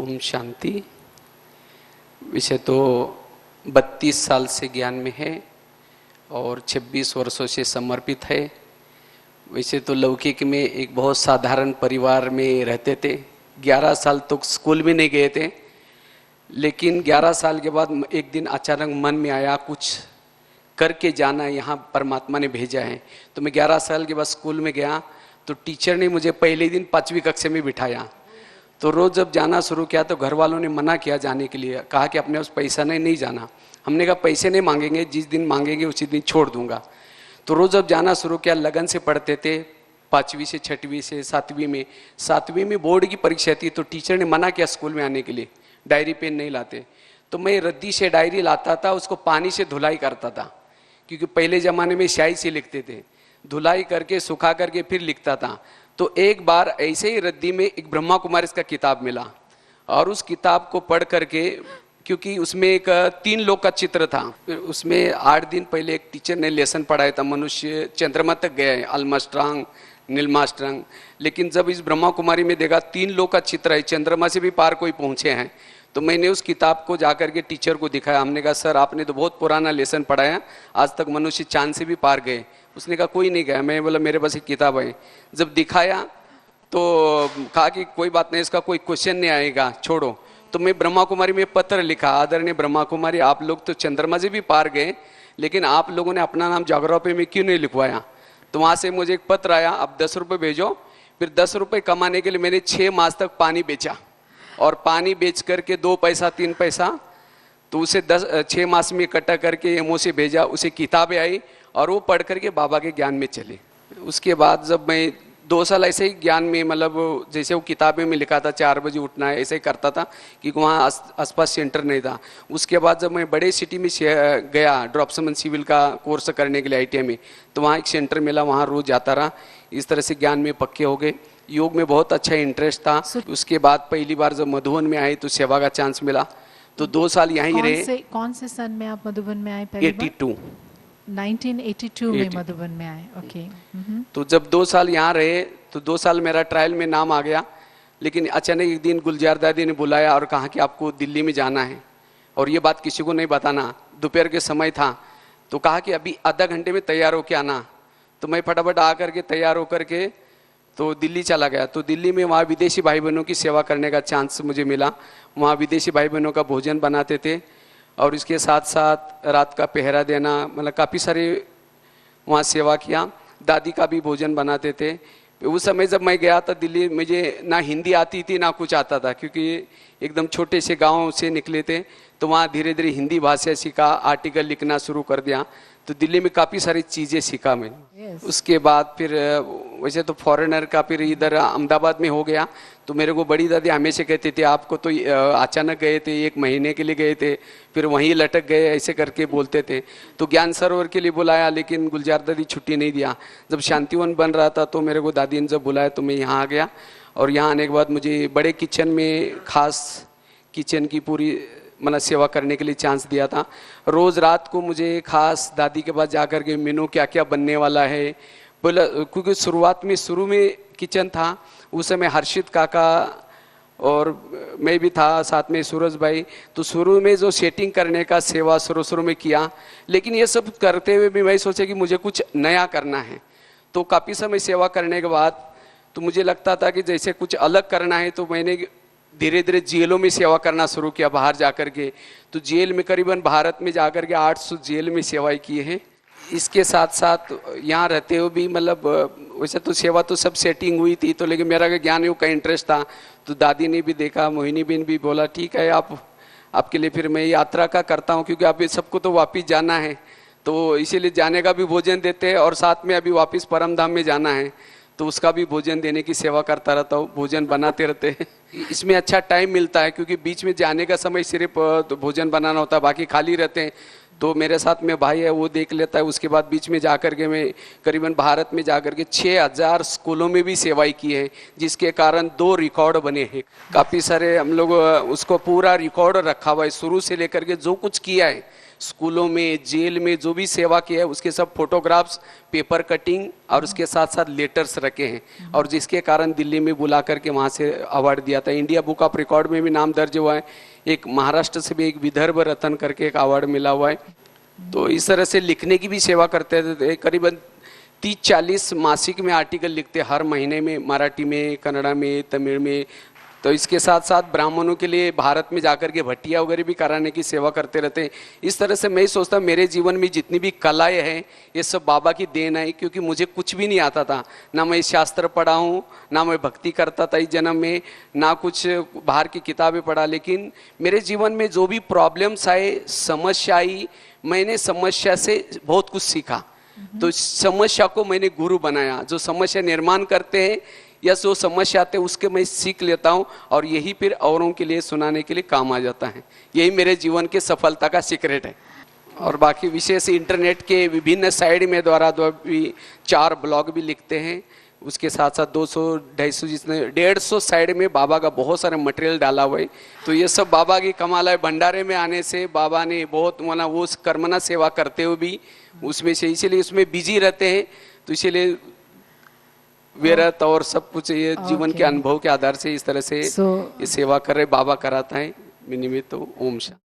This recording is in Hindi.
ओम शांति। विषय तो 32 साल से ज्ञान में है और 26 वर्षों से समर्पित है। वैसे तो लौकिक में एक बहुत साधारण परिवार में रहते थे। 11 साल तो स्कूल भी नहीं गए थे, लेकिन 11 साल के बाद एक दिन अचानक मन में आया कुछ करके जाना, यहाँ परमात्मा ने भेजा है। तो मैं 11 साल के बाद स्कूल में गया तो टीचर ने मुझे पहले दिन 5वीं कक्षा में बिठाया। तो रोज़ जब जाना शुरू किया तो घर वालों ने मना किया जाने के लिए, कहा कि अपने पास पैसा नहीं जाना। हमने कहा पैसे नहीं मांगेंगे, जिस दिन मांगेंगे उसी दिन छोड़ दूंगा। तो रोज़ जब जाना शुरू किया लगन से पढ़ते थे। 5वीं से 6वीं से 7वीं में बोर्ड की परीक्षा थी तो टीचर ने मना किया स्कूल में आने के लिए, डायरी पेन नहीं लाते। तो मैं रद्दी से डायरी लाता था, उसको पानी से धुलाई करता था, क्योंकि पहले ज़माने में स्याही से लिखते थे। धुलाई करके सुखा करके फिर लिखता था। तो एक बार ऐसे ही रद्दी में एक ब्रह्मा कुमारी का किताब मिला और उस किताब को पढ़ करके, क्योंकि उसमें एक 3 लोग का चित्र था, उसमें 8 दिन पहले एक टीचर ने लेसन पढ़ाया था, मनुष्य चंद्रमा तक गया है, अल्मास्ट्रांग नीलमास्ट्रांग। लेकिन जब इस ब्रह्मा कुमारी में देखा 3 लोग का चित्र है, चंद्रमा से भी पार कोई पहुंचे हैं। तो मैंने उस किताब को जाकर के टीचर को दिखाया। हमने कहा सर आपने तो बहुत पुराना लेसन पढ़ाया, आज तक मनुष्य चांद से भी पार गए। उसने कहा कोई नहीं गया। मैं बोला मेरे पास एक किताब है। जब दिखाया तो कहा कि कोई बात नहीं, इसका कोई क्वेश्चन नहीं आएगा, छोड़ो। तो मैं ब्रह्मा कुमारी में पत्र लिखा, आदरणीय ब्रह्मा कुमारी, आप लोग तो चंद्रमा से भी पार गए, लेकिन आप लोगों ने अपना नाम ज्योग्राफी में क्यों नहीं लिखवाया। तो वहाँ से मुझे एक पत्र आया, अब 10 रुपये भेजो। फिर 10 रुपये कमाने के लिए मैंने 6 मास तक पानी बेचा, और पानी बेच करके 2 पैसा 3 पैसा तो उसे 6 मास में इकट्ठा करके एमओ से भेजा। उसे किताबें आई और वो पढ़ करके बाबा के ज्ञान में चले। उसके बाद जब मैं 2 साल ऐसे ही ज्ञान में, मतलब जैसे वो किताबें में लिखा था 4 बजे उठना है, ऐसे ही करता था, क्योंकि वहाँ आसपास सेंटर नहीं था। उसके बाद जब मैं बड़े सिटी में गया ड्रॉप्समैन सिविल का कोर्स करने के लिए ITI में, तो वहाँ एक सेंटर मिला, वहाँ रोज़ जाता रहा। इस तरह से ज्ञान में पक्के हो गए। योग में बहुत अच्छा इंटरेस्ट था। उसके बाद पहली बार जब मधुबन में आए तो सेवा का चांस मिला, तो 2 साल यहीं रहे। कौन से सन में आप मधुबन में आए पहली बार? 1982 में मधुबन में आए। ओके। तो जब 2 साल यहाँ रहे तो 2 साल मेरा ट्रायल में नाम आ गया। लेकिन अचानक एक दिन गुलजार दादी ने बुलाया और कहा कि आपको दिल्ली में जाना है, और ये बात किसी को नहीं बताना। दोपहर के समय था, तो कहा कि अभी आधा घंटे में तैयार होके आना। तो मैं फटाफट आ करके तैयार होकर के तो दिल्ली चला गया। तो दिल्ली में वहाँ विदेशी भाई बहनों की सेवा करने का चांस मुझे मिला। वहाँ विदेशी भाई बहनों का भोजन बनाते थे, और इसके साथ साथ रात का पहरा देना, मतलब काफ़ी सारे वहाँ सेवा किया। दादी का भी भोजन बनाते थे। उस समय जब मैं गया था दिल्ली, मुझे ना हिंदी आती थी ना कुछ आता था, क्योंकि एकदम छोटे से गांव से निकले थे। तो वहाँ धीरे धीरे हिंदी भाषा सीखा, आर्टिकल लिखना शुरू कर दिया। तो दिल्ली में काफ़ी सारी चीज़ें सीखा मैंने। उसके बाद फिर वैसे तो फॉरेनर का फिर इधर अहमदाबाद में हो गया। तो मेरे को बड़ी दादी हमेशा कहती थी आपको तो अचानक गए थे, 1 महीने के लिए गए थे, फिर वहीं लटक गए, ऐसे करके बोलते थे। तो ज्ञान सरोवर के लिए बुलाया, लेकिन गुलजार दादी छुट्टी नहीं दिया। जब शांतिवन बन रहा था तो मेरे को दादी ने जब बुलाया तो मैं यहाँ आ गया। और यहाँ आने के बाद मुझे बड़े किचन में, खास किचन की पूरी मतलब सेवा करने के लिए चांस दिया था। रोज़ रात को मुझे खास दादी के पास जाकर के मेनू क्या क्या बनने वाला है बोला, क्योंकि शुरू में किचन था। उस समय हर्षित काका और मैं भी था, साथ में सूरज भाई। तो शुरू में जो सेटिंग करने का सेवा शुरू में किया, लेकिन ये सब करते हुए भी मैं सोचा कि मुझे कुछ नया करना है। तो काफ़ी समय सेवा करने के बाद तो मुझे लगता था कि जैसे कुछ अलग करना है। तो मैंने धीरे धीरे जेलों में सेवा करना शुरू किया, बाहर जाकर के। तो जेल में करीबन भारत में जाकर के 800 जेल में सेवाएं की है। इसके साथ साथ यहाँ रहते हुए भी, मतलब वैसे तो सेवा तो सब सेटिंग हुई थी, तो लेकिन मेरा ज्ञान योग का इंटरेस्ट था। तो दादी ने भी देखा, मोहिनी बहन भी बोला ठीक है आपके लिए फिर मैं यात्रा का करता हूँ, क्योंकि अभी सबको तो वापिस जाना है, तो इसीलिए जाने का भी भोजन देते हैं, और साथ में अभी वापस परम धाम में जाना है तो उसका भी भोजन देने की सेवा करता रहता हूँ। भोजन बनाते रहते हैं। इसमें अच्छा टाइम मिलता है, क्योंकि बीच में जाने का समय सिर्फ भोजन बनाना होता है, बाकी खाली रहते हैं। तो मेरे साथ में भाई है, वो देख लेता है। उसके बाद बीच में जाकर के मैं करीबन भारत में जाकर के 6000 स्कूलों में भी सेवाएं की है, जिसके कारण 2 रिकॉर्ड बने हैं। काफ़ी सारे हम लोग उसको पूरा रिकॉर्ड रखा हुआ है, शुरू से लेकर के जो कुछ किया है स्कूलों में, जेल में जो भी सेवा की है उसके सब फोटोग्राफ्स, पेपर कटिंग और उसके साथ साथ लेटर्स रखे हैं, और जिसके कारण दिल्ली में बुला करके वहाँ से अवार्ड दिया था। इंडिया बुक ऑफ रिकॉर्ड में भी नाम दर्ज हुआ है। एक महाराष्ट्र से भी एक विदर्भ रत्न करके एक अवार्ड मिला हुआ है। तो इस तरह से लिखने की भी सेवा करते थे। करीबन 30-40 मासिक में आर्टिकल लिखते हर महीने में, मराठी में, कन्नड़ा में, तमिल में। तो इसके साथ साथ ब्राह्मणों के लिए भारत में जाकर के भट्टिया वगैरह भी कराने की सेवा करते रहते हैं। इस तरह से मैं सोचता मेरे जीवन में जितनी भी कलाएं हैं ये सब बाबा की देन है, क्योंकि मुझे कुछ भी नहीं आता था। ना मैं शास्त्र पढ़ा हूँ, ना मैं भक्ति करता था इस जन्म में, ना कुछ बाहर की किताबें पढ़ा। लेकिन मेरे जीवन में जो भी प्रॉब्लम्स आए, समस्या आई, मैंने समस्या से बहुत कुछ सीखा। तो समस्या को मैंने गुरु बनाया। जो समस्या निर्माण करते हैं या जो समस्या आते हैं उसके मैं सीख लेता हूँ, और यही फिर औरों के लिए सुनाने के लिए काम आ जाता है। यही मेरे जीवन के सफलता का सीक्रेट है। और बाकी विशेष इंटरनेट के विभिन्न साइड में द्वारा भी 4 ब्लॉग भी लिखते हैं। उसके साथ साथ 200-250 जितने 150 साइड में बाबा का बहुत सारा मटेरियल डाला हुआ है। तो ये सब बाबा की कमाल है। भंडारे में आने से बाबा ने बहुत माना, वो कर्मना सेवा करते हुए भी उसमें से, इसीलिए उसमें बिजी रहते हैं। तो इसीलिए व्यर्थ और सब कुछ ये जीवन के अनुभव के आधार से इस तरह से ये सेवा कर रहे बाबा कराता है। निमित्त ओम शांति।